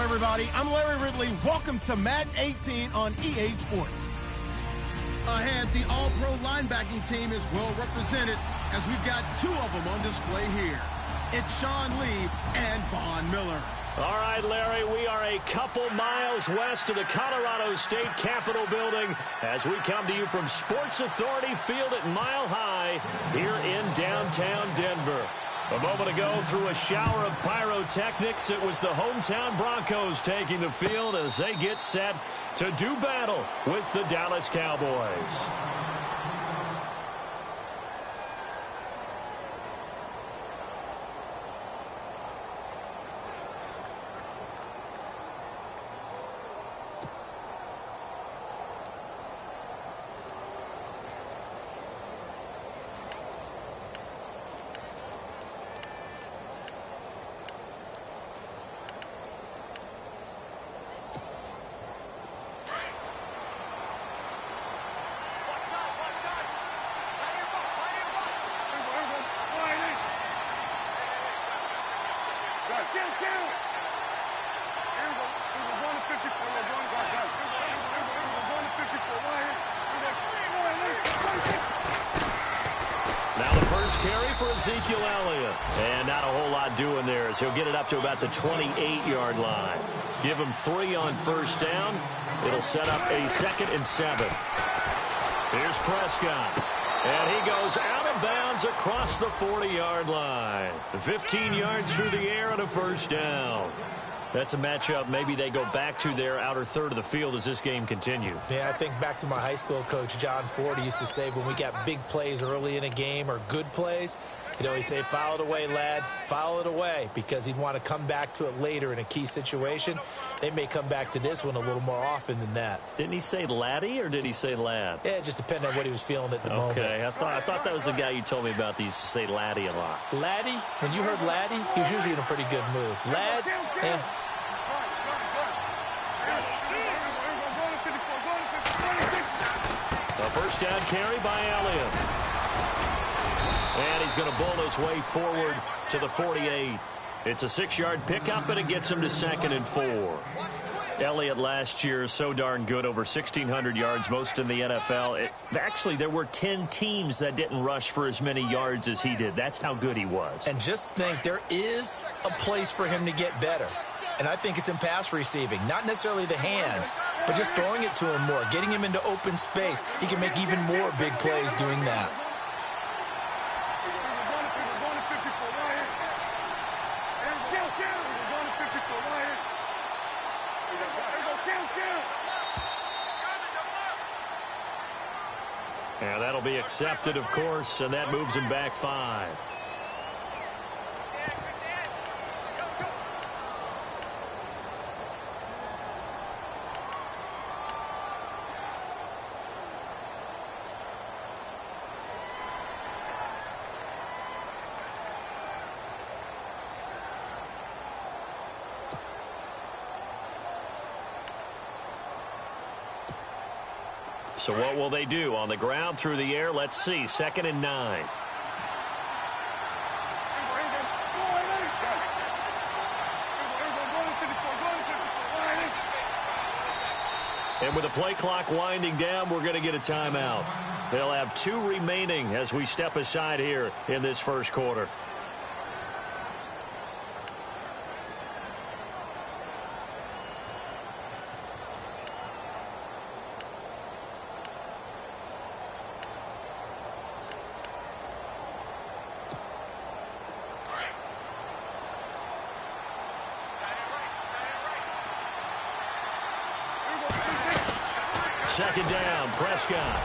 everybody. I'm Larry Ridley. Welcome to Madden 18 on EA Sports. Ahead, the All-Pro linebacking team is well represented as we've got two of them on display here. It's Sean Lee and Von Miller. All right, Larry, we are a couple miles west of the Colorado State Capitol building as we come to you from Sports Authority Field at Mile High here in downtown Denver. A moment ago, through a shower of pyrotechnics, it was the hometown Broncos taking the field as they get set to do battle with the Dallas Cowboys. Ezekiel Elliott. And not a whole lot doing there as he'll get it up to about the 28-yard line. Give him 3 on first down. It'll set up a 2nd and 7. Here's Prescott. And he goes out of bounds across the 40-yard line. 15 yards through the air and a first down. That's a matchup maybe they go back to their outer third of the field as this game continues. Yeah, I think back to my high school coach, John Ford. He used to say when we got big plays early in a game or good plays, he'd always say, foul it away, lad, foul it away, because he'd want to come back to it later in a key situation. They may come back to this one a little more often than that. Didn't he say laddie or did he say lad? Yeah, it just depended on what he was feeling at the moment. Okay, I thought that was the guy you told me about that used to say laddie a lot. Laddie? When you heard laddie, he was usually in a pretty good mood. Lad? Yeah. A first down carry by Elliott. And he's going to bull his way forward to the 48. It's a 6-yard pickup, and it gets him to 2nd and 4. Elliott last year so darn good, over 1,600 yards, most in the NFL. Actually, there were 10 teams that didn't rush for as many yards as he did. That's how good he was. And just think, there is a place for him to get better. And I think it's in pass receiving. Not necessarily the hands, but just throwing it to him more, getting him into open space. He can make even more big plays doing that. And that'll be accepted, of course, and that moves him back 5. So what will they do? On the ground, through the air, let's see. 2nd and 9. And with the play clock winding down, we're going to get a timeout. They'll have 2 remaining as we step aside here in this first quarter. Second down, Prescott.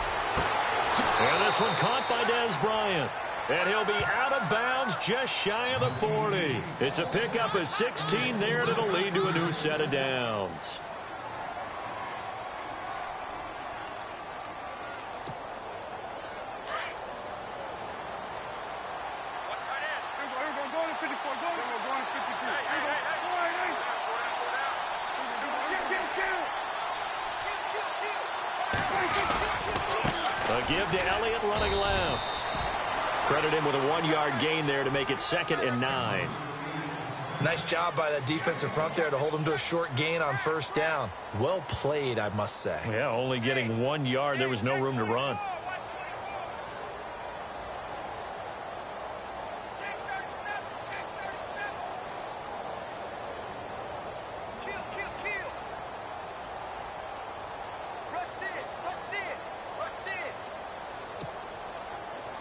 And this one caught by Dez Bryant. And he'll be out of bounds just shy of the 40. It's a pickup of 16 there, and it'll lead to a new set of downs. A give to Elliott running left. Credit him with a 1-yard gain there to make it 2nd and 9. Nice job by that defensive front there to hold him to a short gain on first down. Well played, I must say. Yeah, only getting 1 yard. There was no room to run.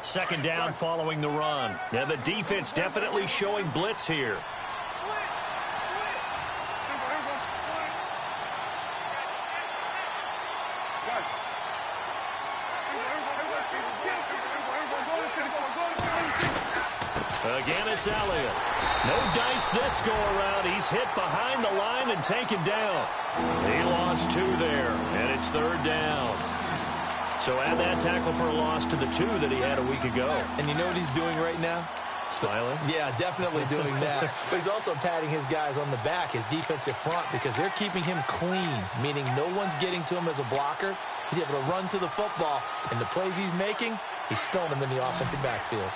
Second down following the run. Yeah, the defense definitely showing blitz here. Again, it's Elliott. No dice this go-around. He's hit behind the line and taken down. He lost 2 there, and it's third down. So add that tackle for a loss to the 2 that he had a week ago. And you know what he's doing right now? Smiling? Yeah, definitely doing that. But he's also patting his guys on the back, his defensive front, because they're keeping him clean, meaning no one's getting to him as a blocker. He's able to run to the football, and the plays he's making, he's spilling them in the offensive backfield.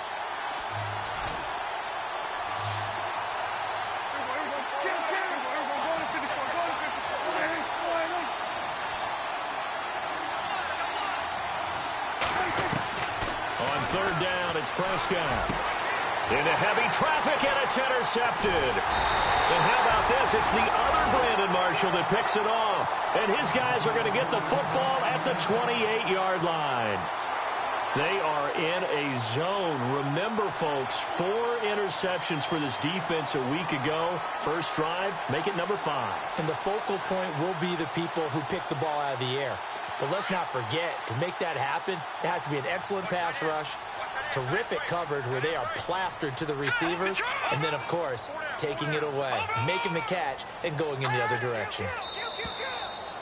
Third down, it's Prescott. Into heavy traffic, and it's intercepted. And how about this? It's the other Brandon Marshall that picks it off. And his guys are going to get the football at the 28-yard line. They are in a zone. Remember, folks, 4 interceptions for this defense a week ago. First drive, make it number 5. And the focal point will be the people who pick the ball out of the air. But let's not forget, to make that happen, it has to be an excellent pass rush, terrific coverage where they are plastered to the receivers, and then, of course, taking it away, making the catch, and going in the other direction.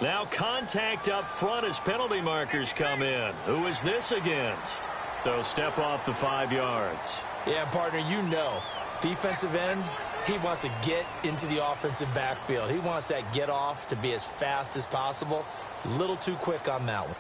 Now contact up front as penalty markers come in. Who is this against? So step off the 5 yards. Yeah, partner, you know, defensive end, he wants to get into the offensive backfield. He wants that get off to be as fast as possible. A little too quick on that one.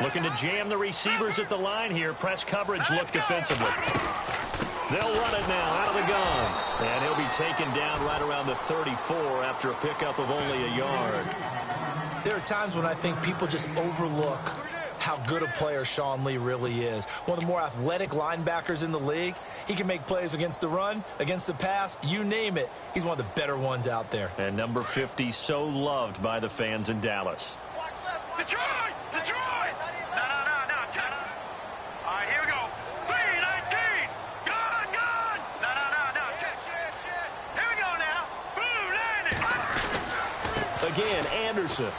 Looking to jam the receivers at the line here. Press coverage look defensively. They'll run it now out of the gun. And he'll be taken down right around the 34 after a pickup of only a yard. There are times when I think people just overlook how good a player Sean Lee really is. One of the more athletic linebackers in the league. He can make plays against the run, against the pass, you name it. He's one of the better ones out there. And number 50 so loved by the fans in Dallas. Detroit! Detroit! No. All right, here we go. 3-19. Gun. No. Here we go now. Boom, landed. Again, Anderson.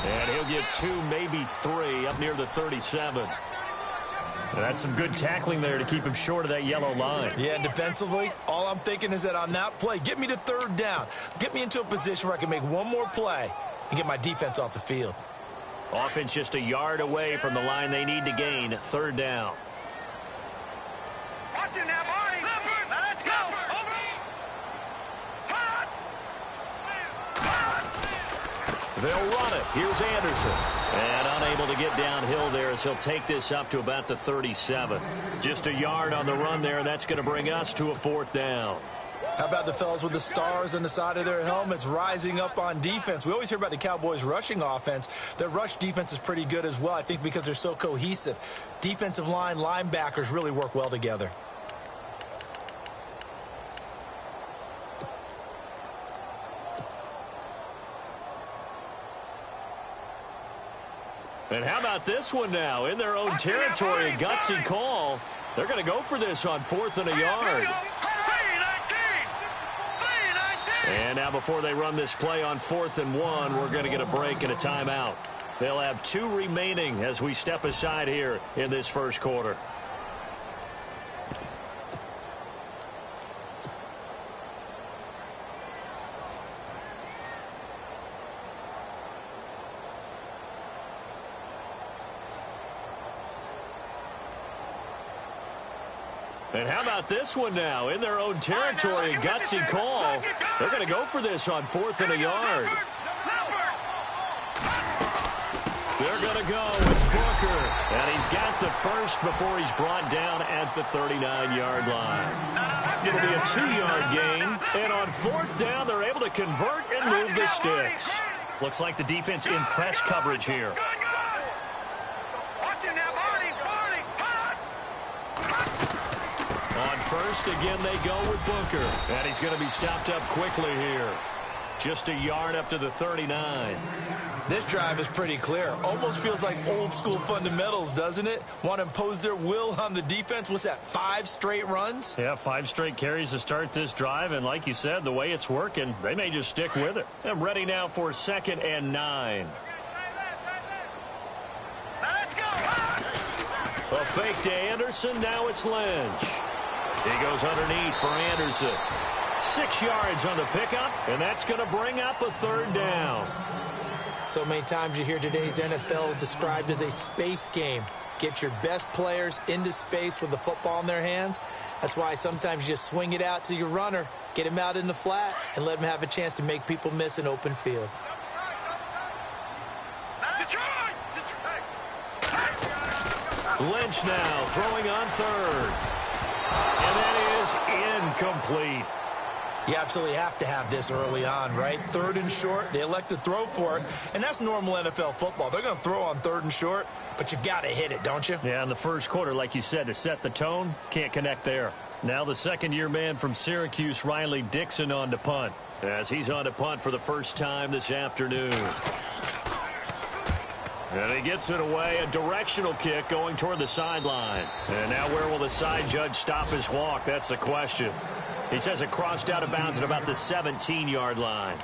And he'll get 2, maybe 3 up near the 37. That's some good tackling there to keep him short of that yellow line. Yeah, defensively, all I'm thinking is that on that play, get me to third down. Get me into a position where I can make one more play and get my defense off the field. Offense just a yard away from the line they need to gain. Third down. Watch it now, Barney. Now let's go. They'll run it. Here's Anderson. And unable to get downhill there as he'll take this up to about the 37. Just a yard on the run there, and that's going to bring us to a 4th down. How about the fellas with the stars on the side of their helmets rising up on defense? We always hear about the Cowboys' rushing offense. Their rush defense is pretty good as well, I think, because they're so cohesive. Defensive line, linebackers really work well together. And how about this one now? In their own territory, a gutsy call. They're going to go for this on 4th and a yard. And now before they run this play on 4th and 1, we're going to get a break and a timeout. They'll have 2 remaining as we step aside here in this first quarter. And how about this one now? In their own territory, a gutsy call. They're going to go for this on 4th and a yard. They're going to go. It's Booker. And he's got the first before he's brought down at the 39-yard line. It'll be a 2-yard gain. And on 4th down, they're able to convert and move the sticks. Looks like the defense in press coverage here. On 1st, again, they go with Booker. And he's going to be stopped up quickly here. Just a yard up to the 39. This drive is pretty clear. Almost feels like old school fundamentals, doesn't it? Want to impose their will on the defense. What's that, 5 straight runs? Yeah, 5 straight carries to start this drive. And like you said, the way it's working, they may just stick with it. I'm ready now for 2nd and 9. Let's go. A fake to Anderson. Now it's Lynch. He goes underneath for Anderson. 6 yards on the pickup, and that's going to bring up a 3rd down. So many times you hear today's NFL described as a space game. Get your best players into space with the football in their hands. That's why sometimes you just swing it out to your runner, get him out in the flat, and let him have a chance to make people miss an open field. Lynch now throwing on 3rd. And that is incomplete. You absolutely have to have this early on, right? 3rd and short, they elect to throw for it, and that's normal NFL football. They're going to throw on 3rd and short, but you've got to hit it, don't you? Yeah, in the first quarter, like you said, to set the tone, can't connect there. Now the second-year man from Syracuse, Riley Dixon, on to punt, as he's on to punt for the first time this afternoon. And he gets it away, a directional kick going toward the sideline. And now where will the side judge stop his walk? That's the question. He says it crossed out of bounds at about the 17-yard line.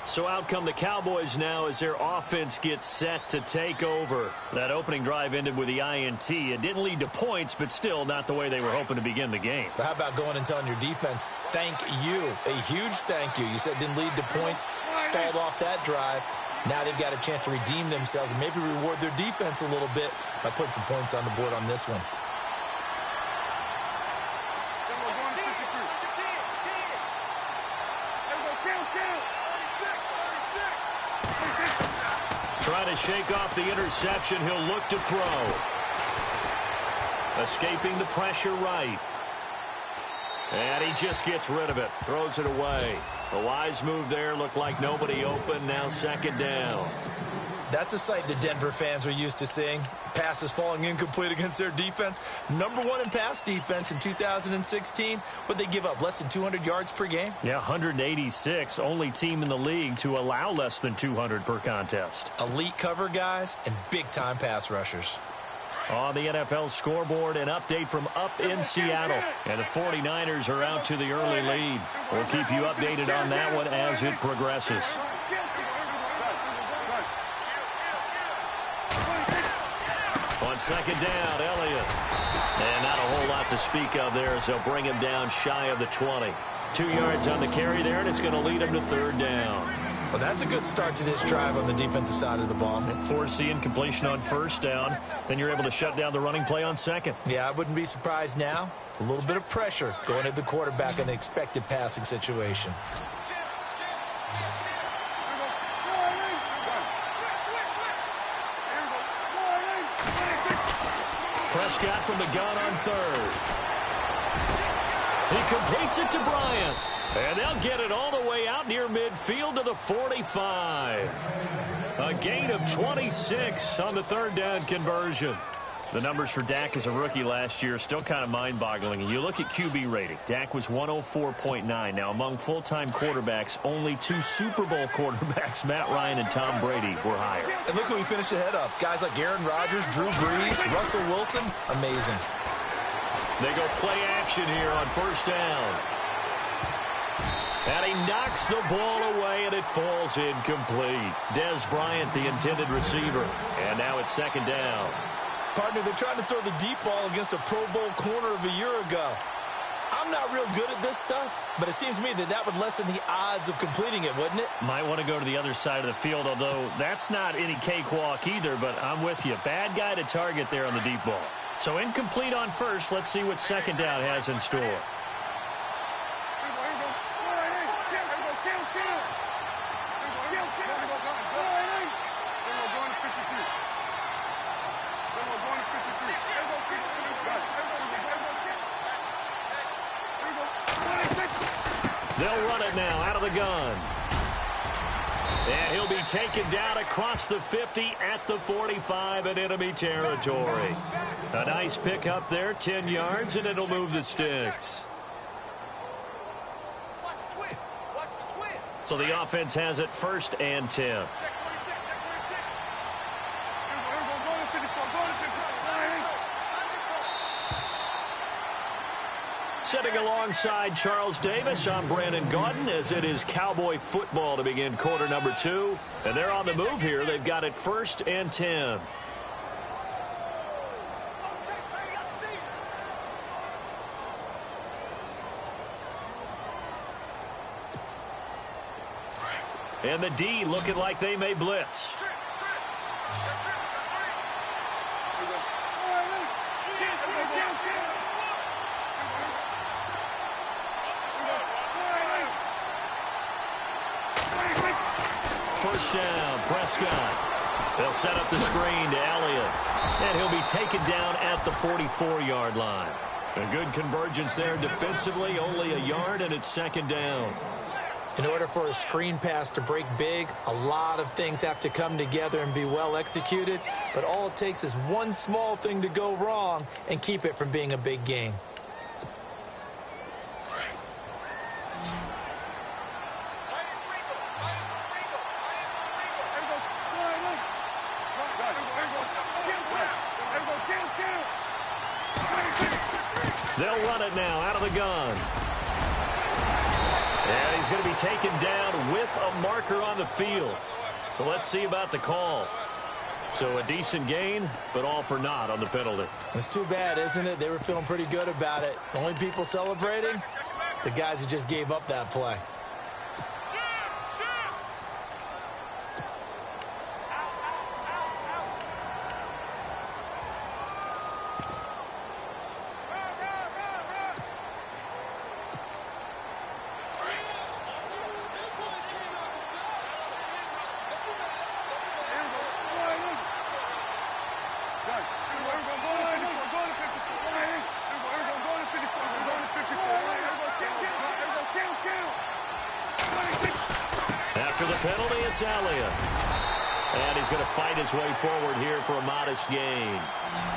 So out come the Cowboys now as their offense gets set to take over. That opening drive ended with the INT. It didn't lead to points, but still not the way they were hoping to begin the game. But how about going and telling your defense, thank you, a huge thank you. You said it didn't lead to points, stalled off that drive. Now they've got a chance to redeem themselves and maybe reward their defense a little bit by putting some points on the board on this one. Trying to shake off the interception. He'll look to throw. Escaping the pressure right. And he just gets rid of it. Throws it away. A wise move there. Looked like nobody open. Now 2nd down. That's a sight the Denver fans are used to seeing. Passes falling incomplete against their defense. #1 in pass defense in 2016. But they give up less than 200 yards per game. Yeah, 186. Only team in the league to allow less than 200 per contest. Elite cover guys and big-time pass rushers. On the NFL scoreboard, an update from up in Seattle. And the 49ers are out to the early lead. We'll keep you updated on that one as it progresses. On 2nd down, Elliott. And not a whole lot to speak of there as they'll bring him down shy of the 20. 2 yards on the carry there, and it's going to lead him to 3rd down. Well, that's a good start to this drive on the defensive side of the ball. Forcing completion on 1st down. Then you're able to shut down the running play on 2nd. Yeah, I wouldn't be surprised now. A little bit of pressure going at the quarterback in an expected passing situation. Prescott from the gun on 3rd. He completes it to Bryant. And they'll get it all the way out near midfield to the 45. A gain of 26 on the 3rd down conversion. The numbers for Dak as a rookie last year are still kind of mind-boggling. And you look at QB rating. Dak was 104.9. Now, among full-time quarterbacks, only 2 Super Bowl quarterbacks, Matt Ryan and Tom Brady, were higher. And look who he finished ahead of. Guys like Aaron Rodgers, Drew Brees, Russell Wilson. Amazing. They go play action here on 1st down. And he knocks the ball away, and it falls incomplete. Dez Bryant, the intended receiver. And now it's 2nd down. Partner, they're trying to throw the deep ball against a Pro Bowl corner of a year ago. I'm not real good at this stuff, but it seems to me that would lessen the odds of completing it, wouldn't it? Might want to go to the other side of the field, although that's not any cakewalk either, but I'm with you. Bad guy to target there on the deep ball. So incomplete on first. Let's see what second down has in store. They'll run it now out of the gun. And he'll be taken down across the 50 at the 45 in enemy territory. A nice pickup there, 10 yards, and it'll move the sticks. So the offense has it 1st and 10. Sitting alongside Charles Davis, I'm Brandon Gaudin, as it is Cowboy football to begin quarter number 2. And they're on the move here. They've got it 1st and 10. And the D looking like they may blitz. First down, Prescott. They'll set up the screen to Elliott. And he'll be taken down at the 44-yard line. A good convergence there defensively, only a yard, and it's 2nd down. In order for a screen pass to break big, a lot of things have to come together and be well executed. But all it takes is one small thing to go wrong and keep it from being a big game. They'll run it now out of the gun. And he's going to be taken down with a marker on the field. So let's see about the call. So a decent gain, but all for naught on the penalty. It's too bad, isn't it? They were feeling pretty good about it. The only people celebrating, the guys who just gave up that play. After the penalty, it's Elliott. And he's going to fight his way forward here for a modest gain.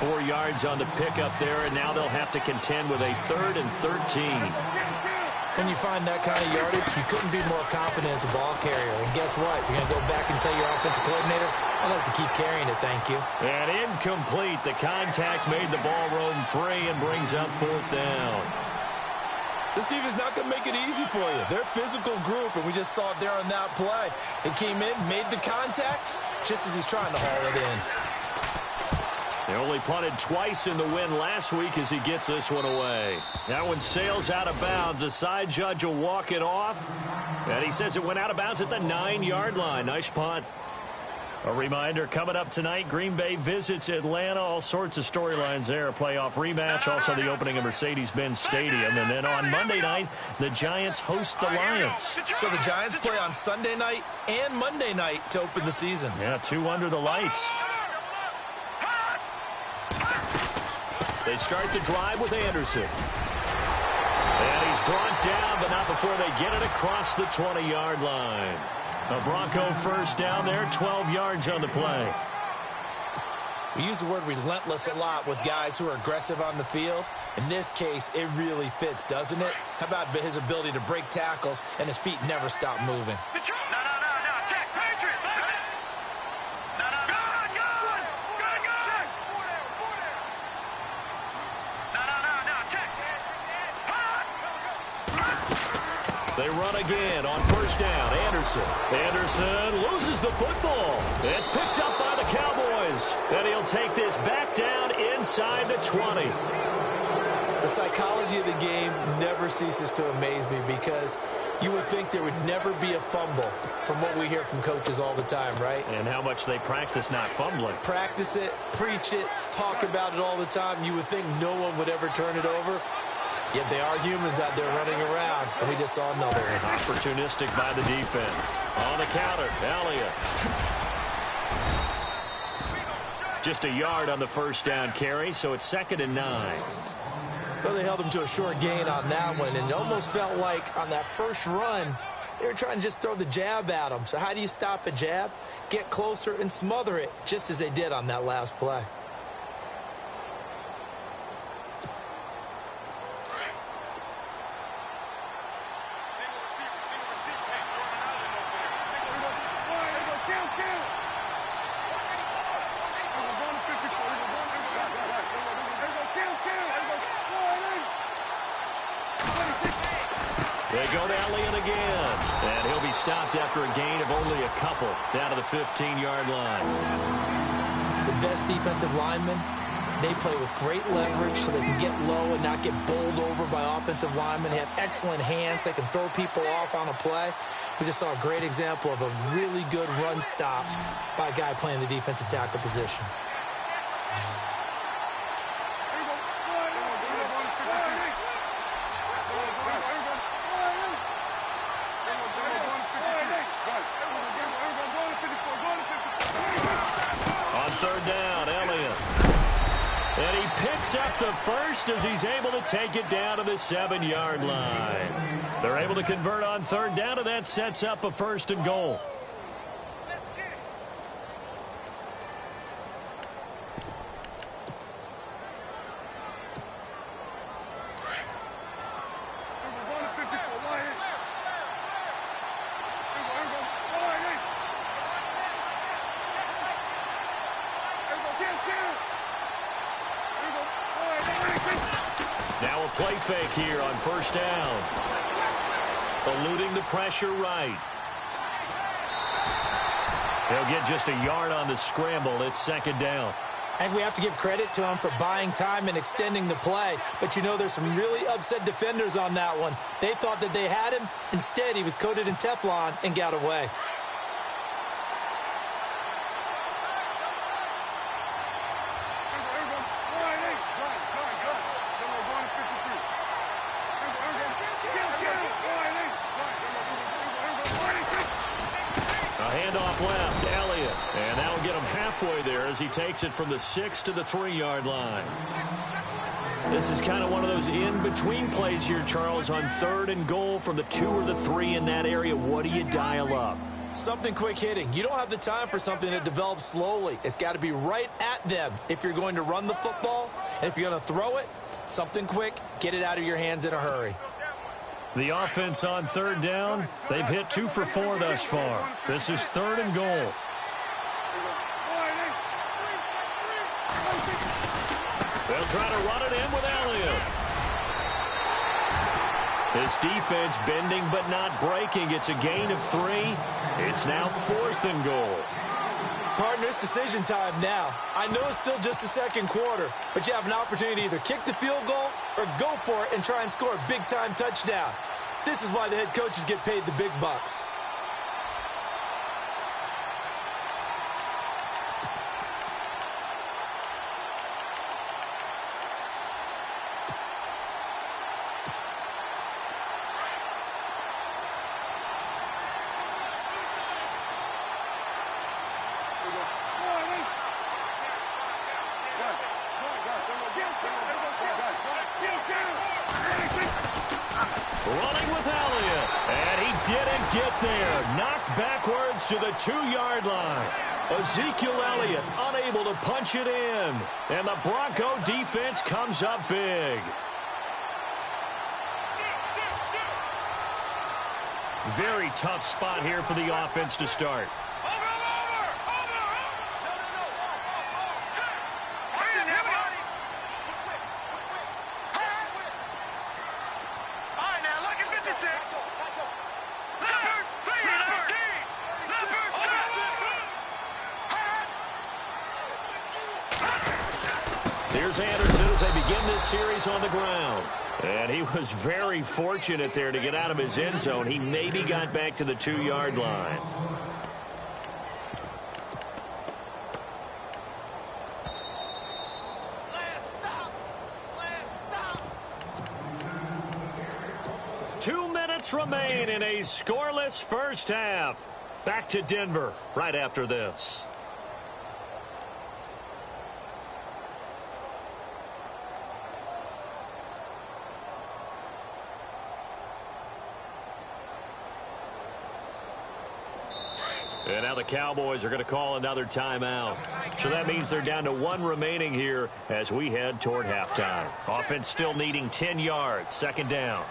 4 yards on the pickup there, and now they'll have to contend with a 3rd and 13. When you find that kind of yardage, you couldn't be more confident as a ball carrier. And guess what? You're going to go back and tell your offensive coordinator, I'd like to keep carrying it, thank you. And incomplete. The contact made the ball roam free and brings up 4th down. This team is not going to make it easy for you. They're a physical group, and we just saw it there on that play. They came in, made the contact, just as he's trying to haul it in. They only punted twice in the win last week as he gets this one away. That one sails out of bounds. The side judge will walk it off. And he says it went out of bounds at the 9-yard line. Nice punt. A reminder, coming up tonight, Green Bay visits Atlanta. All sorts of storylines there. A playoff rematch, also the opening of Mercedes-Benz Stadium. And then on Monday night, the Giants host the Lions. So the Giants play on Sunday night and Monday night to open the season. Yeah, 2 under the lights. They start the drive with Anderson. And he's brought down, but not before they get it across the 20-yard line. A Bronco first down there, 12 yards on the play. We use the word relentless a lot with guys who are aggressive on the field. In this case, it really fits, doesn't it? How about his ability to break tackles and his feet never stop moving? They run again on first down. Anderson. Anderson loses the football. It's picked up by the Cowboys. And he'll take this back down inside the 20. The psychology of the game never ceases to amaze me because you would think there would never be a fumble from what we hear from coaches all the time, right? And how much they practice not fumbling. Practice it, preach it, talk about it all the time. You would think no one would ever turn it over. Yet they are humans out there running around, and we just saw another one. Opportunistic by the defense. On the counter, Elliott. Just a yard on the first down carry, so it's 2nd and 9. Well, they held him to a short gain on that one, and it almost felt like on that first run, they were trying to just throw the jab at him. So how do you stop a jab? Get closer and smother it, just as they did on that last play. They go to Elliott again, and he'll be stopped after a gain of only a couple down to the 15-yard line. The best defensive linemen, they play with great leverage so they can get low and not get bowled over by offensive linemen. They have excellent hands. They can throw people off on a play. We just saw a great example of a really good run stop by a guy playing the defensive tackle position. Up the first as he's able to take it down to the 7-yard line. They're able to convert on 3rd down, and that sets up a 1st and goal. Now a play fake here on 1st down. Eluding the pressure right. He'll get just a yard on the scramble. It's 2nd down. And we have to give credit to him for buying time and extending the play. But you know, there's some really upset defenders on that one. They thought that they had him. Instead, he was coated in Teflon and got away. Handoff left, Elliott. And that'll get him halfway there as he takes it from the 6 to the 3-yard line. This is kind of one of those in-between plays here, Charles, on 3rd and goal from the 2 or the 3 in that area. What do you dial up? Something quick hitting. You don't have the time for something that develops slowly. It's got to be right at them if you're going to run the football. And if you're going to throw it, something quick, get it out of your hands in a hurry. The offense on 3rd down, they've hit 2 for 4 thus far. This is 3rd and goal. They'll try to run it in with Elliott. This defense bending but not breaking. It's a gain of 3. It's now 4th and goal. Partner, it's decision time now. I know it's still just the 2nd quarter, but you have an opportunity to either kick the field goal or go for it and try and score a big-time touchdown. This is why the head coaches get paid the big bucks. Running with Elliott, and he didn't get there. Knocked backwards to the 2-yard line. Ezekiel Elliott unable to punch it in, and the Bronco defense comes up big. Very tough spot here for the offense to start. Here's Anderson as they begin this series on the ground. And he was very fortunate there to get out of his end zone. He maybe got back to the 2-yard line. Stop. 2 minutes remain in a scoreless first half. Back to Denver right after this. And now the Cowboys are going to call another timeout. So that means they're down to 1 remaining here as we head toward halftime. Offense still needing 10 yards. Second down.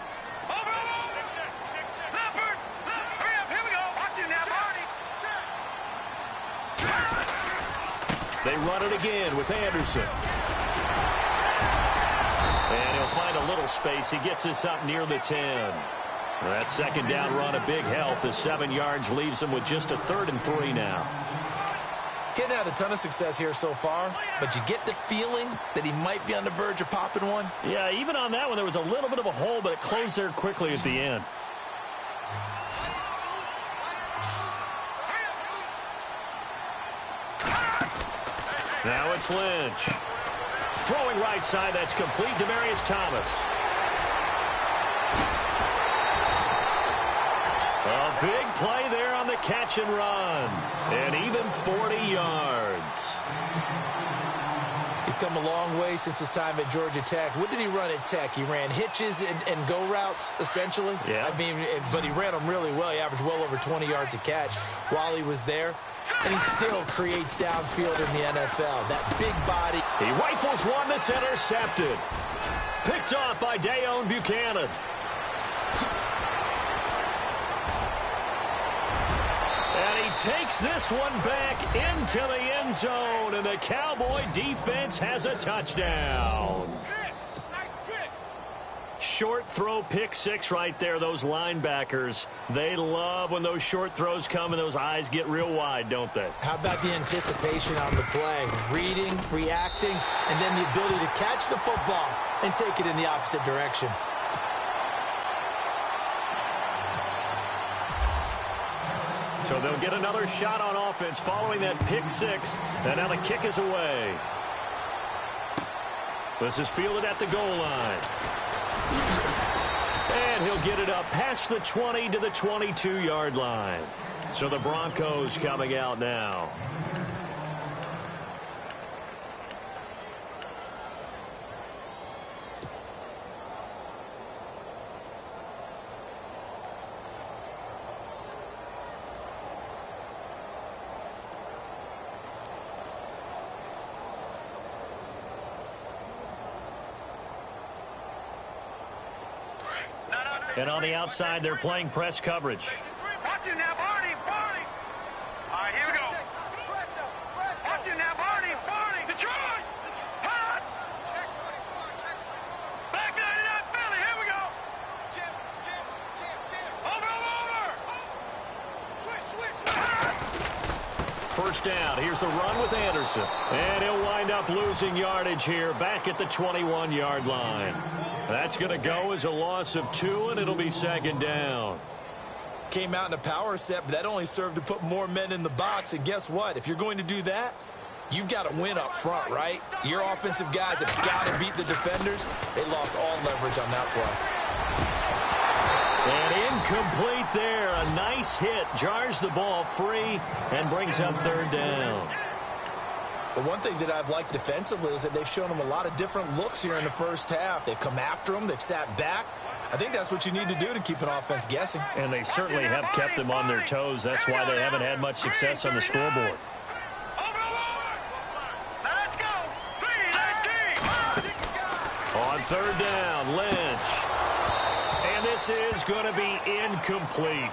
They run it again with Anderson. And he'll find a little space. He gets us up near the 10. That second down run a big help. The 7 yards leaves him with just a 3rd and 3 now. Getting out a ton of success here so far, but you get the feeling that he might be on the verge of popping one. Yeah, even on that one, there was a little bit of a hole, but it closed there quickly at the end. Now it's Lynch. Throwing right side, that's complete. Demaryius Thomas. A big play there on the catch and run. And even 40 yards. He's come a long way since his time at Georgia Tech. What did he run at Tech? He ran hitches and go routes, essentially. Yeah. I mean, but he ran them really well. He averaged well over 20 yards a catch while he was there. And he still creates downfield in the NFL. That big body. He rifles one that's intercepted. Picked off by Dayon Buchanan. And he takes this one back into the end zone, and the Cowboy defense has a touchdown. Short throw, pick six right there. Those linebackers, they love when those short throws come and those eyes get real wide, don't they? How about the anticipation on the play? Reading, reacting, and then the ability to catch the football and take it in the opposite direction. So they'll get another shot on offense following that pick six. And now the kick is away. This is fielded at the goal line. And he'll get it up past the 20 to the 22-yard line. So the Broncos coming out now. And on the outside, they're playing press coverage. Watch it now, Barney. All right, here we go. Watch it now, Barney. Detroit. Hot. Back 99, Philly. Here we go. Over. First down. Here's the run with Anderson. And he'll wind up losing yardage here back at the 21-yard line. That's going to go as a loss of 2, and it'll be second down. Came out in a power set, but that only served to put more men in the box. And guess what? If you're going to do that, you've got to win up front, right? Your offensive guys have got to beat the defenders. They lost all leverage on that play. And incomplete there. A nice hit. Jars the ball free and brings up third down. But one thing that I've liked defensively is that they've shown them a lot of different looks here in the first half. They've come after them. They've sat back. I think that's what you need to do to keep an offense guessing. And they certainly have kept them on their toes. That's why they haven't had much success on the scoreboard. Let's go. On third down, Lynch. And this is going to be incomplete.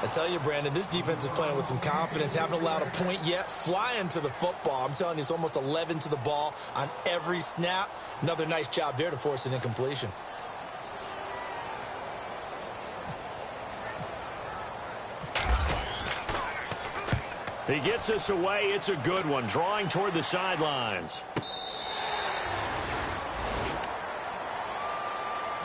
I tell you, Brandon, this defense is playing with some confidence. Haven't allowed a point yet. Flying to the football. I'm telling you, it's almost 11 to the ball on every snap. Another nice job there to force an incompletion. He gets us away. It's a good one. Drawing toward the sidelines.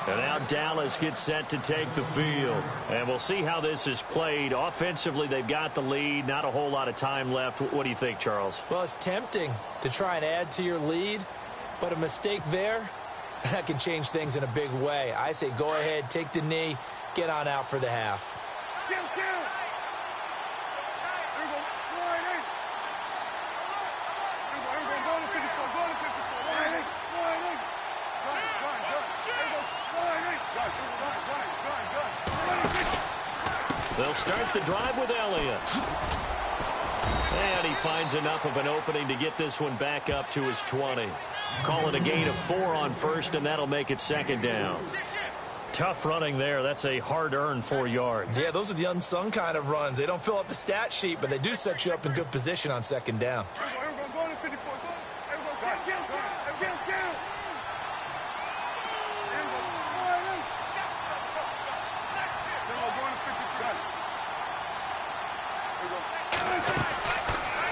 And now Dallas gets set to take the field. And we'll see how this is played. Offensively, they've got the lead. Not a whole lot of time left. What do you think, Charles? Well, it's tempting to try and add to your lead, but a mistake there, that can change things in a big way. I say go ahead, take the knee, get on out for the half. They'll start the drive with Elliott. And he finds enough of an opening to get this one back up to his 20. Call it a gain of 4 on first, and that'll make it second down. Tough running there. That's a hard-earned 4 yards. Yeah, those are the unsung kind of runs. They don't fill up the stat sheet, but they do set you up in good position on second down.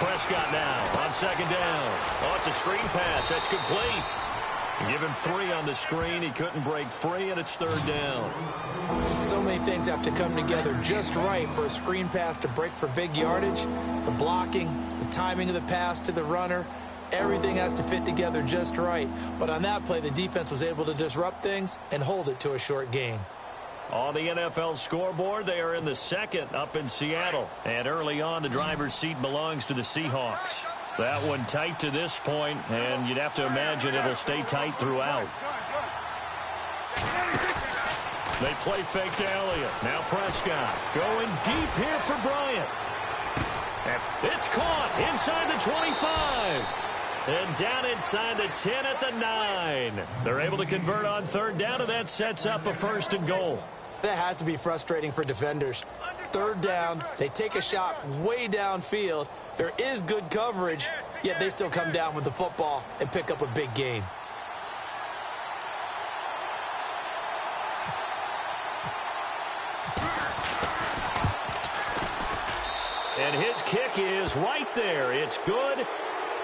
Prescott now on second down. Oh, it's a screen pass. That's complete. Give him 3 on the screen. He couldn't break free, and it's third down. So many things have to come together just right for a screen pass to break for big yardage. The blocking, the timing of the pass to the runner, everything has to fit together just right. But on that play, the defense was able to disrupt things and hold it to a short gain. On the NFL scoreboard, they are in the second up in Seattle. And early on, the driver's seat belongs to the Seahawks. That one tight to this point, and you'd have to imagine it'll stay tight throughout. They play fake to Elliott. Now Prescott going deep here for Bryant. It's caught inside the 25. And down inside the 10 at the 9. They're able to convert on third down, and that sets up a 1st and goal. That has to be frustrating for defenders. Third down, they take a shot way downfield. There is good coverage, yet they still come down with the football and pick up a big gain. And his kick is right there. It's good.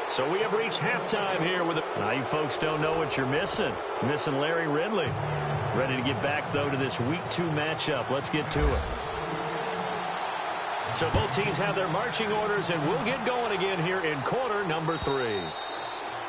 So we have reached halftime here with it. Now you folks don't know what you're missing. Missing Larry Ridley. Ready to get back, though, to this Week 2 matchup. Let's get to it. So both teams have their marching orders, and we'll get going again here in quarter number 3.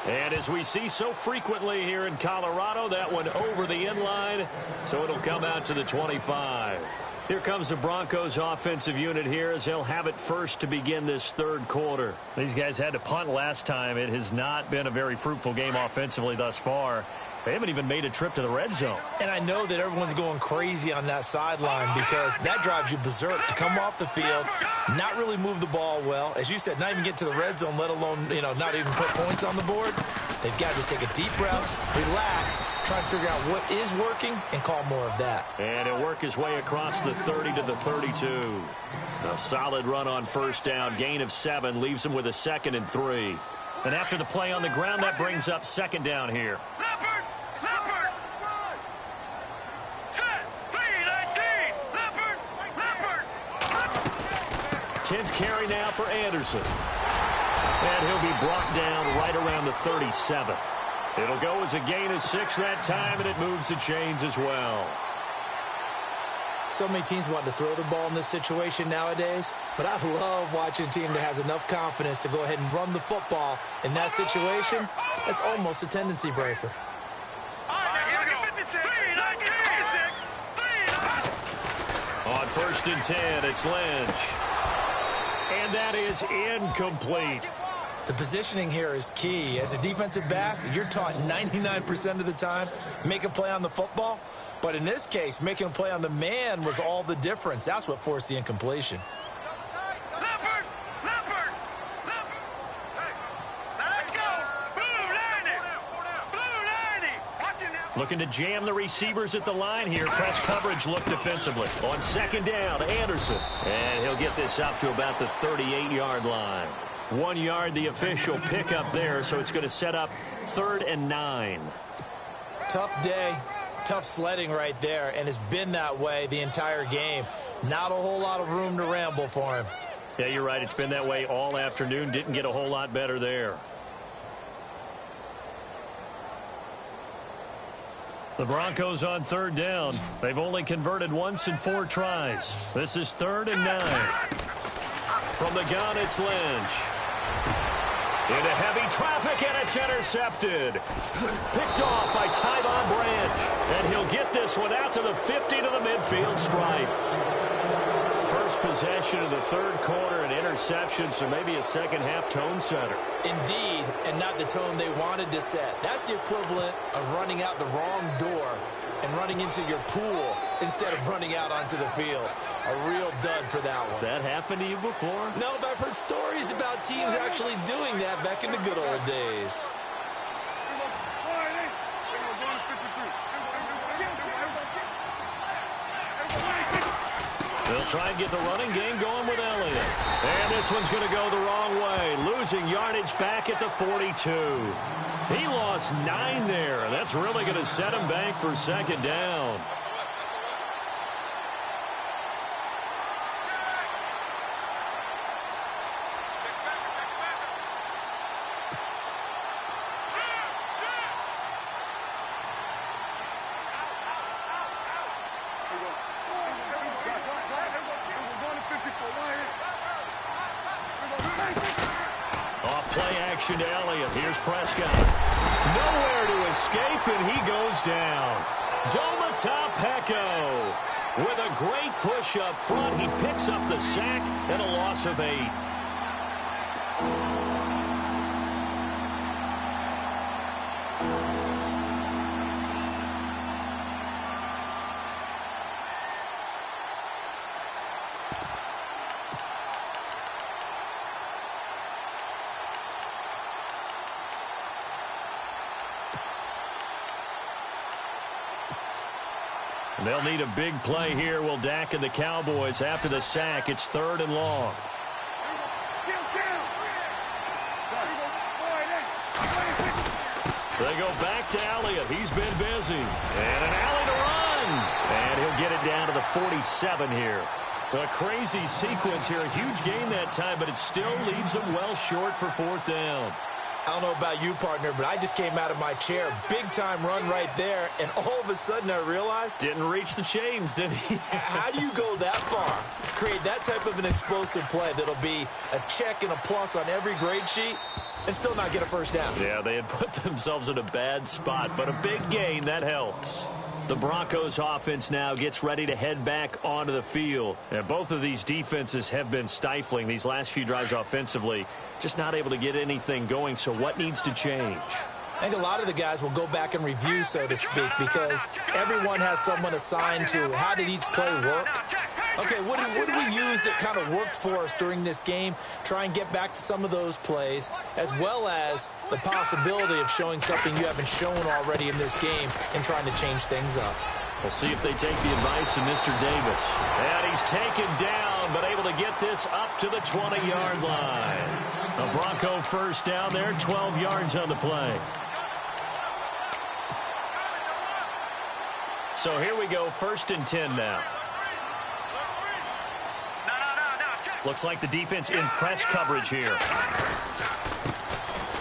And as we see so frequently here in Colorado, that one over the end line, so it'll come out to the 25. Here comes the Broncos offensive unit here as they'll have it first to begin this third quarter. These guys had to punt last time. It has not been a very fruitful game offensively thus far. They haven't even made a trip to the red zone. And I know that everyone's going crazy on that sideline because that drives you berserk to come off the field, not really move the ball well. As you said, not even get to the red zone, let alone, not even put points on the board. They've got to just take a deep breath, relax, try and figure out what is working, and call more of that. And he'll work his way across the 30 to the 32. A solid run on first down, gain of 7, leaves him with a 2nd and 3. And after the play on the ground, that brings up second down here. 10th carry now for Anderson. And he'll be brought down right around the 37. It'll go as a gain of 6 that time, and it moves the chains as well. So many teams want to throw the ball in this situation nowadays, but I love watching a team that has enough confidence to go ahead and run the football. In that situation, that's almost a tendency breaker. On 1st and 10, it's Lynch. And that is incomplete. The positioning here is key. As a defensive back, you're taught 99% of the time, make a play on the football. But in this case, making a play on the man was all the difference. That's what forced the incompletion. Looking to jam the receivers at the line here. Press coverage look defensively. On 2nd down, Anderson. And he'll get this up to about the 38-yard line. 1 yard, the official pickup there, so it's going to set up 3rd and 9. Tough day, tough sledding right there, and it's been that way the entire game. Not a whole lot of room to ramble for him. Yeah, you're right. It's been that way all afternoon. Didn't get a whole lot better there. The Broncos on third down. They've only converted once in 4 tries. This is 3rd and 9. From the gun, it's Lynch. Into heavy traffic, and it's intercepted. Picked off by Tyvon Branch. And he'll get this one out to the 50 to the midfield stripe. First possession of the 3rd quarter, an interception, so maybe a second-half tone setter. Indeed, and not the tone they wanted to set. That's the equivalent of running out the wrong door and running into your pool instead of running out onto the field. A real dud for that one. Has that happened to you before? No, but I've heard stories about teams actually doing that back in the good old days. They'll try and get the running game going with Elliott. And this one's going to go the wrong way. Losing yardage back at the 42. He lost 9 there, and that's really going to set him back for 2nd down. Play action to Elliott. Here's Prescott. Nowhere to escape, and he goes down. Domata Peko with a great push up front. He picks up the sack and a loss of 8. They'll need a big play here. Will Dak and the Cowboys after the sack. It's 3rd and long. They go back to Elliott. He's been busy. And an alley to run. And he'll get it down to the 47 here. A crazy sequence here. A huge gain that time, but it still leaves him well short for 4th down. I don't know about you, partner, but I just came out of my chair. Big-time run right there, and all of a sudden I realized... Didn't reach the chains, did he? How do you go that far? Create that type of an explosive play that'll be a check and a plus on every grade sheet and still not get a 1st down. Yeah, they had put themselves in a bad spot, but a big gain, that helps. The Broncos offense now gets ready to head back onto the field. And both of these defenses have been stifling these last few drives offensively. Just not able to get anything going, so what needs to change? I think a lot of the guys will go back and review, so to speak, because everyone has someone assigned to how did each play work. Okay, what did we use that kind of worked for us during this game? Try and get back to some of those plays, as well as the possibility of showing something you haven't shown already in this game and trying to change things up. We'll see if they take the advice of Mr. Davis. And he's taken down, but able to get this up to the 20-yard line. A Bronco 1st down there, 12 yards on the play. So here we go, 1st and 10 now. Looks like the defense in press coverage here.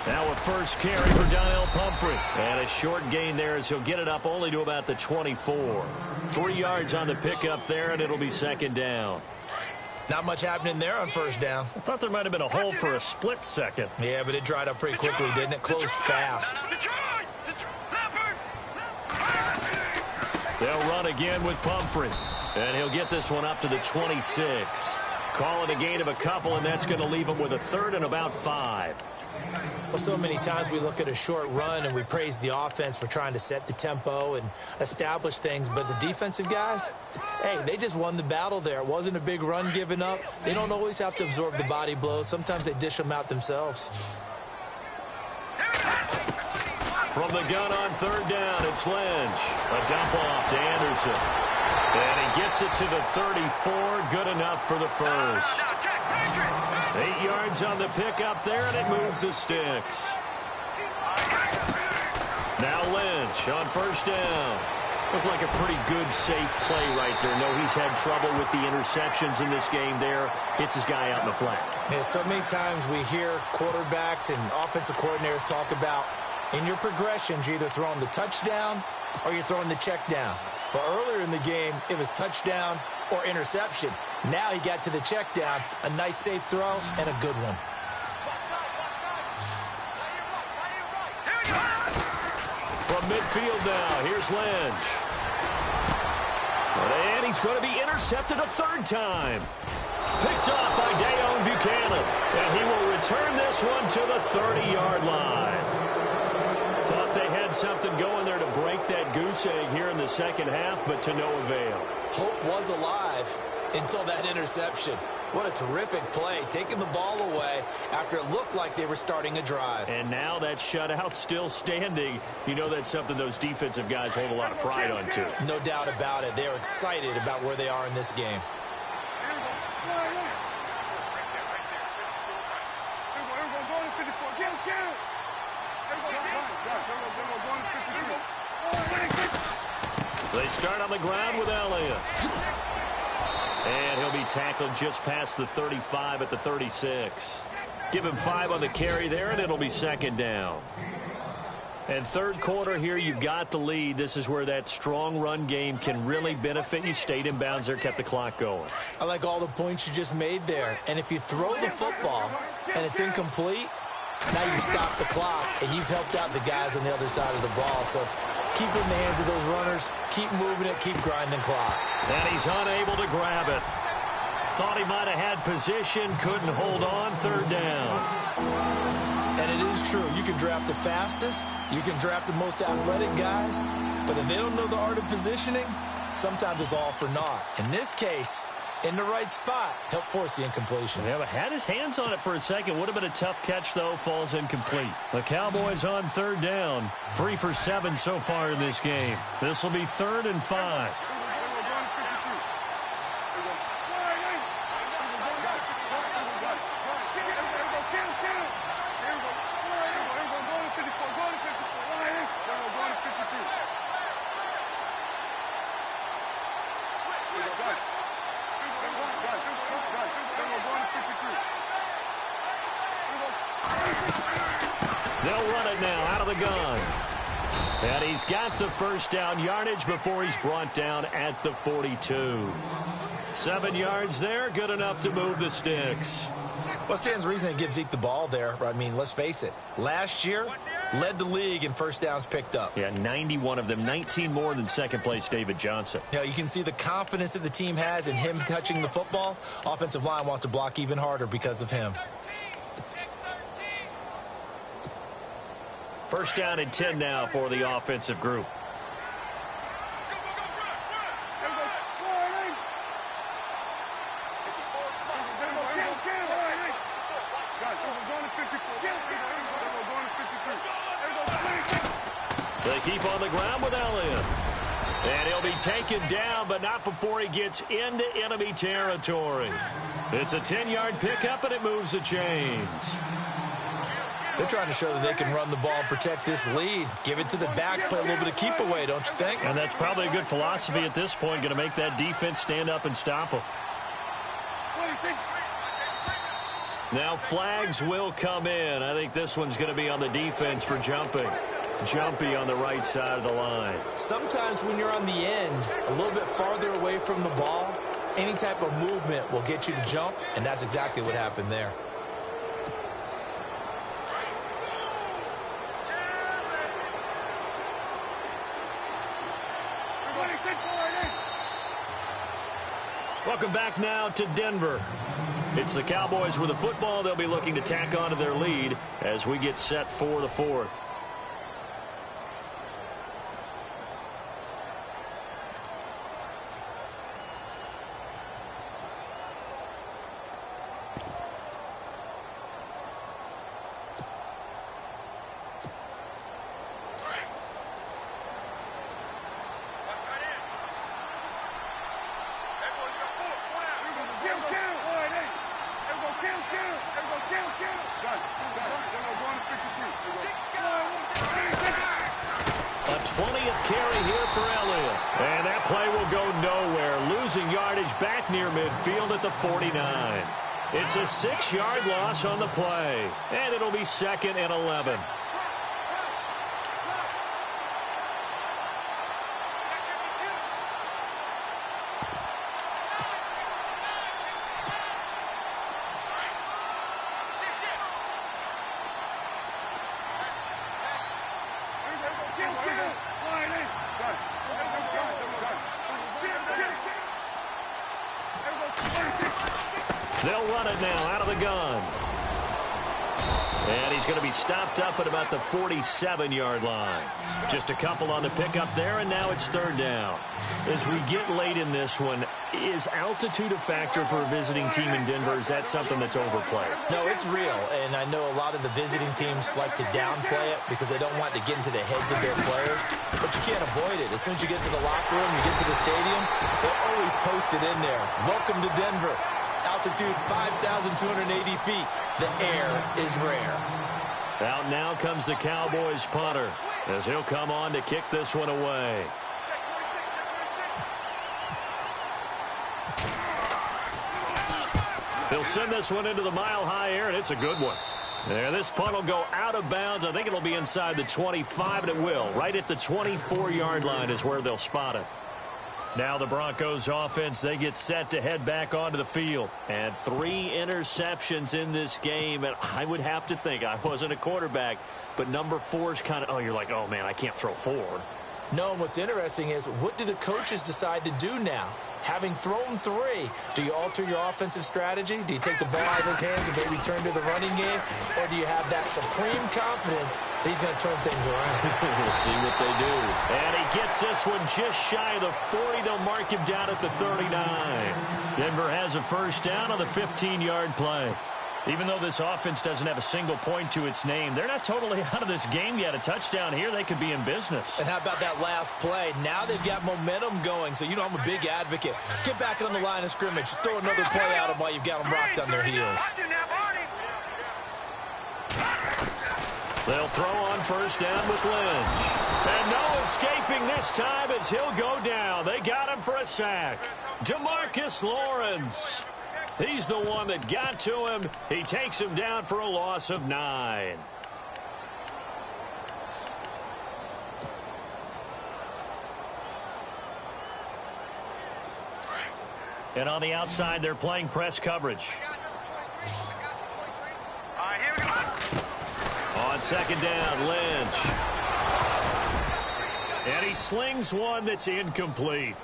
Now a 1st carry for Donnell Pumphrey. And a short gain there as he'll get it up only to about the 24. 3 yards on the pickup there, and it'll be 2nd down. Not much happening there on 1st down. I thought there might have been a hole for a split second. Yeah, but it dried up pretty quickly, didn't it? Closed fast. They'll run again with Pumphrey. And he'll get this one up to the 26. Call it a gain of a couple, and that's going to leave him with a 3rd and about 5. Well, so many times we look at a short run and we praise the offense for trying to set the tempo and establish things, but the defensive guys, hey, they just won the battle there. It wasn't a big run given up. They don't always have to absorb the body blows. Sometimes they dish them out themselves. From the gun on 3rd down, it's Lynch. A dump off to Anderson. And he gets it to the 34. Good enough for the 1st. 8 yards on the pickup there, and it moves the sticks. Now Lynch on 1st down. Looked like a pretty good, safe play right there. No, he's had trouble with the interceptions in this game there. Hits his guy out in the flat. Yeah, so many times we hear quarterbacks and offensive coordinators talk about In your progressions, you're either throwing the touchdown or you're throwing the check down. But earlier in the game, it was touchdown or interception. Now he got to the check down, a nice safe throw, and a good one. From midfield now, here's Lynch. And he's going to be intercepted a third time. Picked off by Dayon Buchanan. And he will return this one to the 30-yard line. Thought they had something going there to break that goose egg here in the second half, but to no avail. Hope was alive until that interception. What a terrific play, taking the ball away after it looked like they were starting a drive. And now that shutout still standing. You know that's something those defensive guys hold a lot of pride on, too. No doubt about it. They're excited about where they are in this game. They start on the ground with Elliott. And he'll be tackled just past the 35 at the 36. Give him 5 on the carry there, and it'll be second down. And third quarter here, you've got the lead. This is where that strong run game can really benefit you. Stayed in bounds there, kept the clock going. I like all the points you just made there. And if you throw the football and it's incomplete, now you stop the clock, and you've helped out the guys on the other side of the ball. So keep it in the hands of those runners. Keep moving it. Keep grinding clock. And he's unable to grab it. Thought he might have had position. Couldn't hold on. Third down. And it is true. You can draft the fastest. You can draft the most athletic guys. But if they don't know the art of positioning, sometimes it's all for naught. In this case, in the right spot, help force the incompletion. Yeah, but had his hands on it for a second. Would have been a tough catch, though. Falls incomplete. The Cowboys on third down. 3 for 7 so far in this game. This will be 3rd and 5. They'll run it now out of the gun. And he's got the first down yardage before he's brought down at the 42. 7 yards there, good enough to move the sticks. What stands reason to give Zeke the ball there? I mean, let's face it. Last year, led the league in first downs picked up. Yeah, 91 of them, 19 more than second place David Johnson. You know, you can see the confidence that the team has in him touching the football. Offensive line wants to block even harder because of him. First down and 10 now for the offensive group. They keep on the ground with Elliott. And he'll be taken down, but not before he gets into enemy territory. It's a 10-yard pickup, and it moves the chains. They're trying to show that they can run the ball and protect this lead. Give it to the backs, play a little bit of keep away, don't you think? And that's probably a good philosophy at this point, going to make that defense stand up and stop them. Now flags will come in. I think this one's going to be on the defense for jumping. Jumpy on the right side of the line. Sometimes when you're on the end, a little bit farther away from the ball, any type of movement will get you to jump, and that's exactly what happened there. Welcome back now to Denver. It's the Cowboys with the football. They'll be looking to tack on to their lead as we get set for the fourth. A 20th carry here for Elliott. And that play will go nowhere. Losing yardage back near midfield at the 49. It's a 6-yard loss on the play. And it'll be 2nd and 11. They'll run it now out of the gun. And he's going to be stopped up at about the 47-yard line. Just a couple on the pickup there, and now it's third down. As we get late in this one, is altitude a factor for a visiting team in Denver? Is that something that's overplayed? No, it's real, and I know a lot of the visiting teams like to downplay it because they don't want to get into the heads of their players, but you can't avoid it. As soon as you get to the locker room, you get to the stadium, they always post it in there. Welcome to Denver. Altitude 5,280 feet. The air is rare. Out now comes the Cowboys punter as he'll come on to kick this one away. He'll send this one into the mile-high air, and it's a good one. There, this punt will go out of bounds. I think it'll be inside the 25, and it will. Right at the 24-yard line is where they'll spot it. Now the Broncos offense, they get set to head back onto the field. And 3 interceptions in this game. And I would have to think, I wasn't a quarterback, but number 4 is kind of, you're like, oh, man, I can't throw 4. No, and what's interesting is, what do the coaches decide to do now? Having thrown 3, do you alter your offensive strategy? Do you take the ball out of his hands and maybe turn to the running game? Or do you have that supreme confidence that he's going to turn things around? We'll see what they do. And he gets this one just shy of the 40. They'll mark him down at the 39. Denver has a first down on the 15-yard play. Even though this offense doesn't have a single point to its name, they're not totally out of this game yet. A touchdown here, they could be in business. And how about that last play? Now they've got momentum going, so you know I'm a big advocate. Get back on the line of scrimmage. Throw another play at them while you've got them rocked on their heels. They'll throw on first down with Lynch. And no escaping this time as he'll go down. They got him for a sack. Demarcus Lawrence. He's the one that got to him. He takes him down for a loss of 9. And on the outside, they're playing press coverage. Here we go. On second down, Lynch. And he slings one that's incomplete.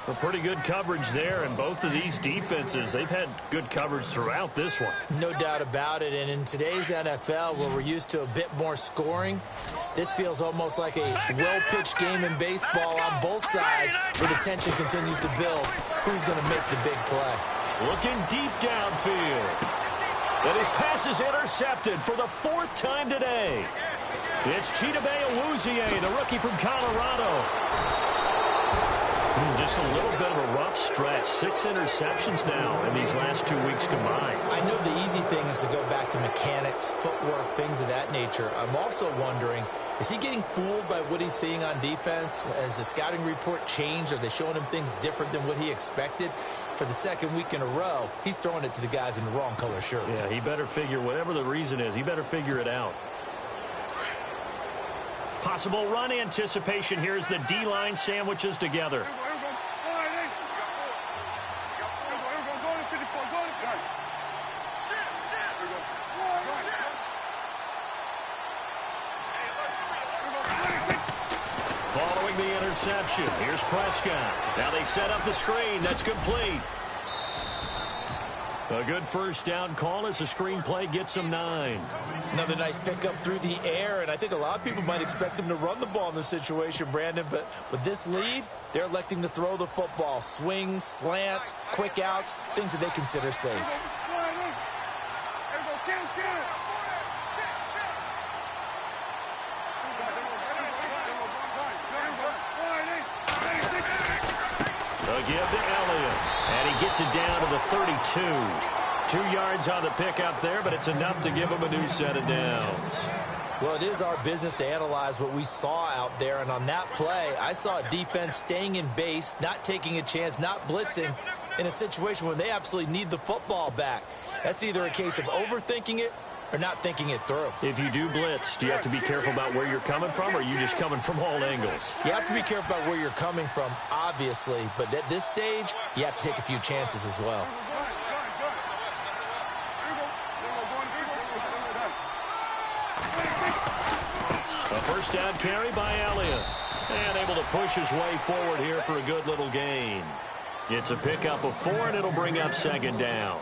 A pretty good coverage there, and both of these defenses, they've had good coverage throughout this one. No doubt about it, and in today's NFL, where we're used to a bit more scoring, this feels almost like a well-pitched game in baseball on both sides, where the tension continues to build. Who's going to make the big play? Looking deep downfield. And his pass is intercepted for the 4th time today. It's Chidobe Awuzie, the rookie from Colorado. Just a little bit of a rough stretch. 6 interceptions now in these last 2 weeks combined. I know the easy thing is to go back to mechanics, footwork, things of that nature. I'm also wondering, is he getting fooled by what he's seeing on defense? Has the scouting report changed? Are they showing him things different than what he expected? For the 2nd week in a row, he's throwing it to the guys in the wrong color shirts. Yeah, he better figure, whatever the reason is, he better figure it out. Possible run anticipation here as the D-line sandwiches together. Following the interception, here's Prescott. Now they set up the screen. That's complete. A good first down call as the screen play gets him 9. Another nice pickup through the air, and I think a lot of people might expect him to run the ball in this situation, Brandon, but with this lead, they're electing to throw the football. Swings, slants, quick outs, things that they consider safe. They'll give to Elliott, and he gets it down to the 32. 2 yards on the pickup there, but it's enough to give him a new set of downs. Well, it is our business to analyze what we saw out there, and on that play, I saw a defense staying in base, not taking a chance, not blitzing, in a situation where they absolutely need the football back. That's either a case of overthinking it or not thinking it through. If you do blitz, do you have to be careful about where you're coming from, or are you just coming from all angles? You have to be careful about where you're coming from, obviously, but at this stage, you have to take a few chances as well. A first down carry by Elliott. And able to push his way forward here for a good little gain. It's a pickup of 4, and it'll bring up second down.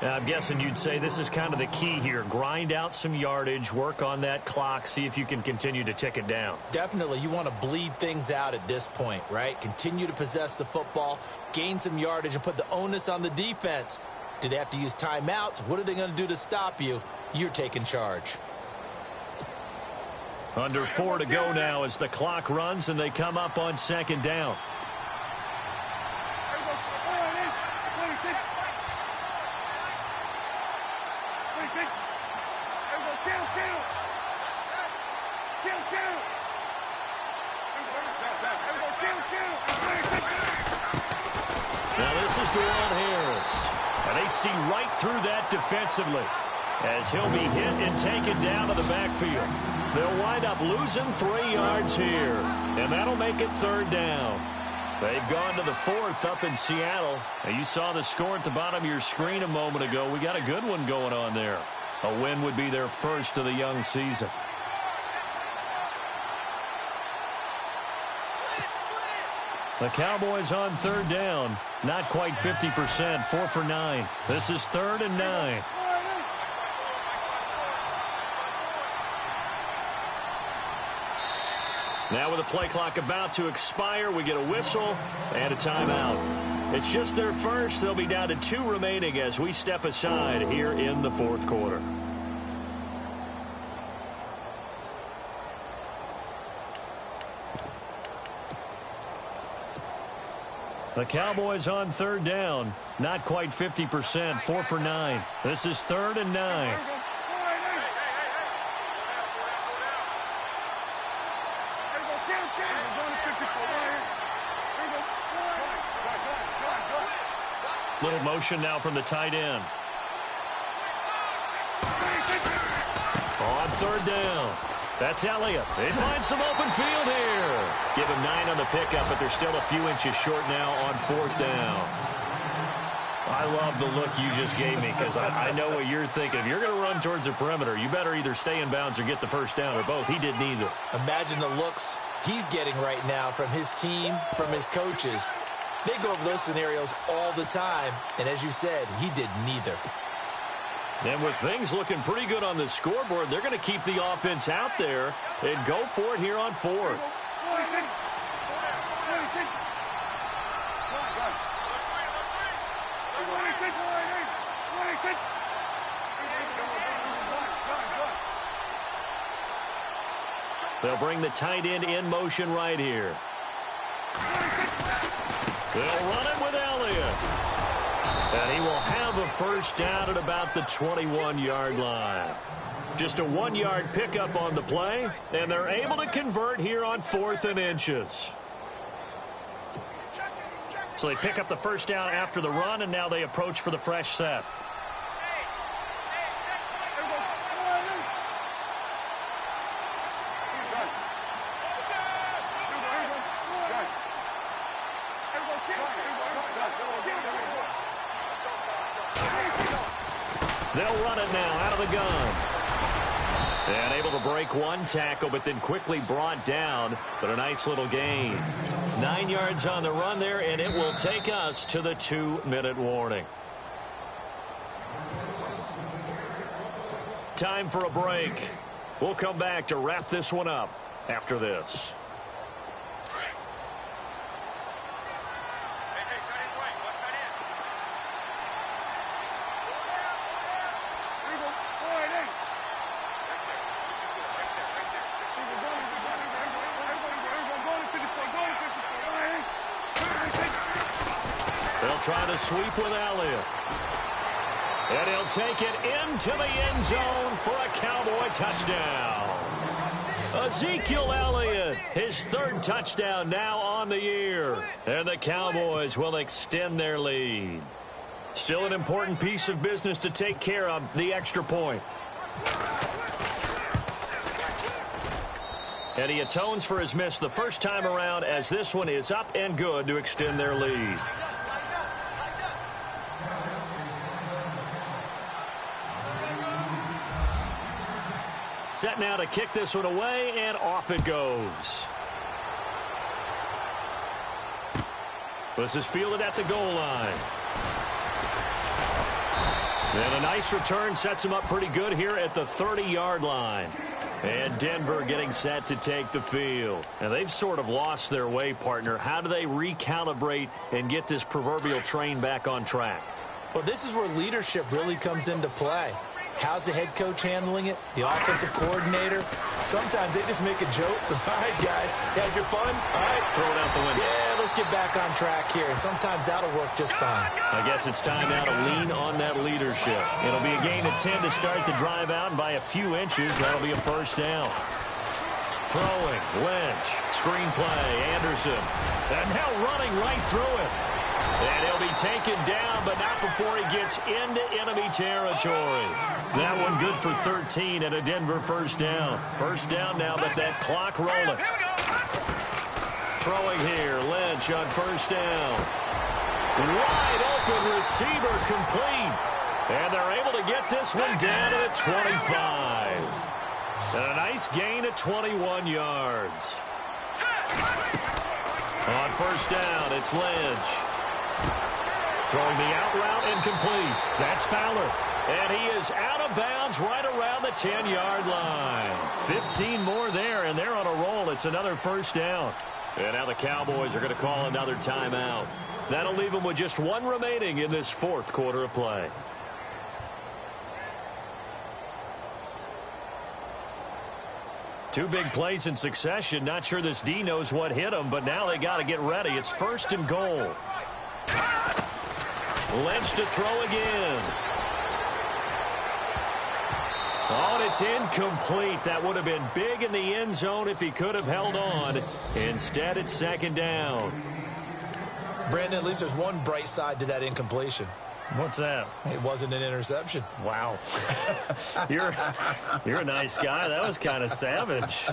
I'm guessing you'd say this is kind of the key here. Grind out some yardage, work on that clock, see if you can continue to tick it down. Definitely, you want to bleed things out at this point, right? Continue to possess the football, gain some yardage, and put the onus on the defense. Do they have to use timeouts? What are they going to do to stop you? You're taking charge. Under 4 to go now as the clock runs and they come up on second down. Now this is Dewan Harris. And they see right through that defensively as he'll be hit and taken down to the backfield. They'll wind up losing 3 yards here, and that'll make it third down. They've gone to the 4th up in Seattle. And you saw the score at the bottom of your screen a moment ago. We got a good one going on there. A win would be their first of the young season. The Cowboys on third down. Not quite 50%, 4 for 9. This is 3rd and 9. Now with the play clock about to expire, we get a whistle and a timeout. It's just their first. They'll be down to 2 remaining as we step aside here in the 4th quarter. The Cowboys on third down. Not quite 50%, 4 for 9. This is 3rd and 9. Little motion now from the tight end. On third down. That's Elliott. They find some open field here. Give him 9 on the pickup, but they're still a few inches short now on 4th down. I love the look you just gave me because I know what you're thinking. If you're going to run towards the perimeter, you better either stay in bounds or get the first down, or both. He did neither. Imagine the looks he's getting right now from his team, from his coaches. They go over those scenarios all the time, and as you said, he did neither. And with things looking pretty good on the scoreboard, they're going to keep the offense out there and go for it here on 4th. They'll bring the tight end in motion right here. They'll run it with Elliott. And he will have a first down at about the 21-yard line. Just a 1-yard pickup on the play, and they're able to convert here on 4th and inches. So they pick up the first down after the run, and now they approach for the fresh set. They'll run it now out of the gun. And able to break one tackle, but then quickly brought down. But a nice little gain. 9 yards on the run there, and it will take us to the 2-minute warning. Time for a break. We'll come back to wrap this one up after this. They'll try to sweep with Elliott. And he'll take it into the end zone for a Cowboy touchdown. Ezekiel Elliott, his 3rd touchdown now on the year. And the Cowboys will extend their lead. Still an important piece of business to take care of, the extra point. And he atones for his miss the first time around as this one is up and good to extend their lead. Set now to kick this one away, and off it goes. This is fielded at the goal line. And a nice return sets him up pretty good here at the 30-yard line. And Denver getting set to take the field. And they've sort of lost their way, partner. How do they recalibrate and get this proverbial train back on track? Well, this is where leadership really comes into play. How's the head coach handling it? The offensive coordinator? Sometimes they just make a joke. All right, guys, you had your fun? All right. Throw it out the window. Yeah, let's get back on track here. And sometimes that'll work just fine. I guess it's time now to lean on that leadership. It'll be a gain of 10 to start the drive out, and by a few inches, that'll be a first down. Throwing, Lynch, screen play, Anderson. And now running right through it. And he'll be taken down, but not before he gets into enemy territory. That one good for 13 and a Denver first down. First down now, but that clock rolling. Throwing here, Lynch on first down. Wide open receiver complete. And they're able to get this one down to the 25. And a nice gain of 21 yards. On first down, it's Lynch. Throwing the out route incomplete. That's Fowler. And he is out of bounds right around the 10-yard line. 15 more there, and they're on a roll. It's another first down. And now the Cowboys are going to call another timeout. That'll leave them with just one remaining in this fourth quarter of play. Two big plays in succession. Not sure this D knows what hit him, but now they got to get ready. It's first and goal. Lynch to throw again. Oh, and it's incomplete. That would have been big in the end zone if he could have held on. Instead, it's second down. Brandon, at least there's one bright side to that incompletion. What's that? It wasn't an interception. Wow. You're a nice guy. That was kind of savage.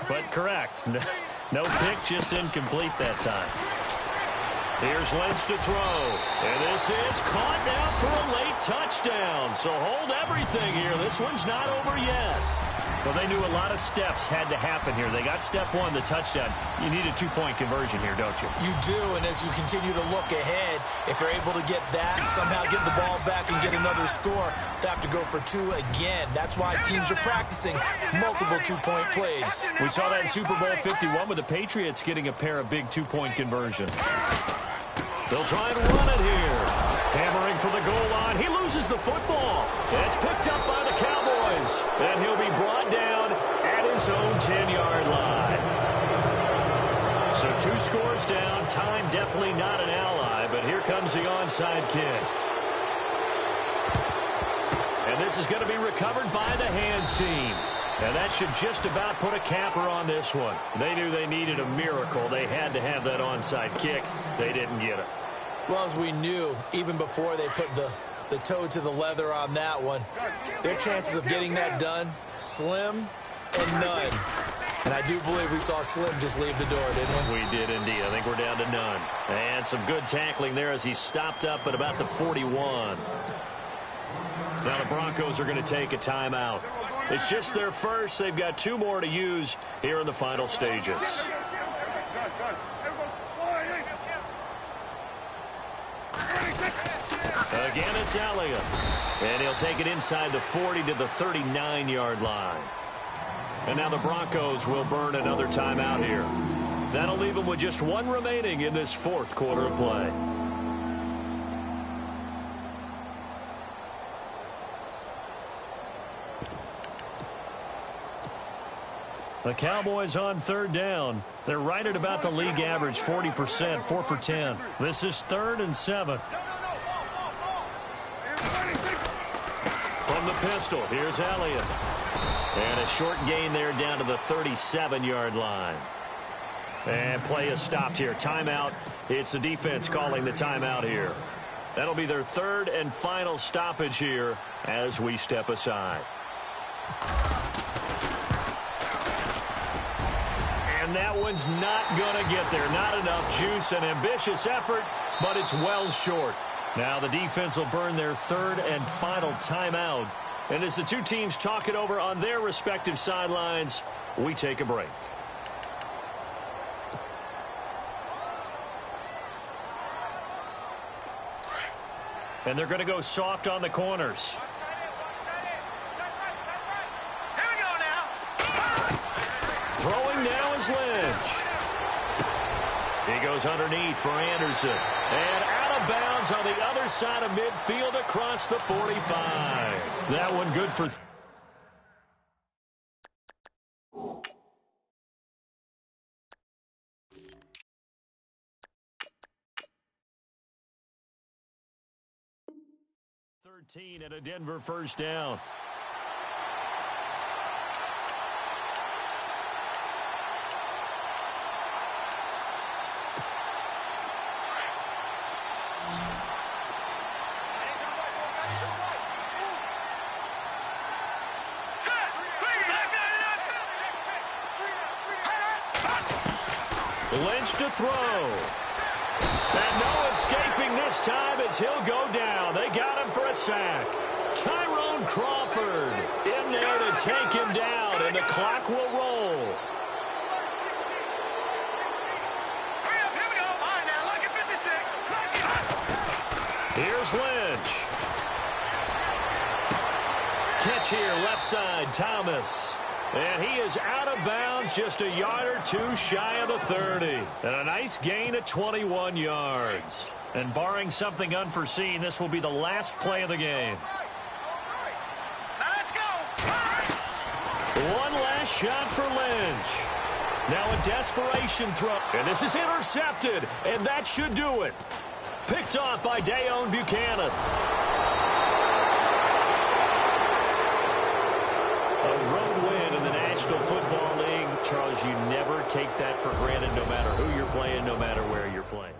But correct. No pick, just incomplete that time. Here's Lynch to throw. And this is caught now for a late touchdown. So hold everything here. This one's not over yet. Well, they knew a lot of steps had to happen here. They got step one, the touchdown. You need a two-point conversion here, don't you? You do, and as you continue to look ahead, if you're able to get that, somehow get the ball back and get another score, they have to go for two again. That's why teams are practicing multiple two-point plays. We saw that in Super Bowl 51 with the Patriots getting a pair of big two-point conversions. They'll try and run it here. Hammering for the goal line. He loses the football. And it's picked up by the Cowboys. And he'll be brought down at his own 10-yard line. So two scores down. Time definitely not an ally. But here comes the onside kick. And this is going to be recovered by the hands team. And that should just about put a capper on this one. They knew they needed a miracle. They had to have that onside kick. They didn't get it. Well, as we knew, even before they put the toe to the leather on that one, their chances of getting that done, slim and none. And I do believe we saw Slim just leave the door, didn't we? We did indeed. I think we're down to none. And some good tackling there as he stopped up at about the 41. Now the Broncos are going to take a timeout. It's just their first. They've got two more to use here in the final stages. Again, it's Elliott. And he'll take it inside the 40 to the 39-yard line. And now the Broncos will burn another timeout here. That'll leave them with just one remaining in this fourth quarter of play. The Cowboys on third down. They're right at about the league average, 40%, 4 for 10. This is 3rd and 7. From the pistol, here's Elliott. And a short gain there down to the 37-yard line. And play is stopped here. Timeout. It's the defense calling the timeout here. That'll be their third and final stoppage here as we step aside. And that one's not going to get there. Not enough juice. An ambitious effort, but it's well short. Now the defense will burn their third and final timeout. And as the two teams talk it over on their respective sidelines, we take a break. And they're going to go soft on the corners. Here we go now. Throwing now is Lynch. He goes underneath for Anderson. And out of bounds on the other side of midfield across the 45. That one good for... at a Denver first down. Lynch to throw. And no escaping this time as he'll go down. They got him for a sack. Tyrone Crawford in there to take him down, and the clock will roll. Hurry up, here we go. All right, now, look at 56. Here's Lynch. Catch here, left side, Thomas. And he is out of bounds, just a yard or two shy of the 30. And a nice gain of 21 yards. And barring something unforeseen, this will be the last play of the game. Now let's go. One last shot for Lynch. Now a desperation throw. And this is intercepted. And that should do it. Picked off by Dayon Buchanan. A road win in the National Football League. Charles, you never take that for granted, no matter who you're playing, no matter where you're playing.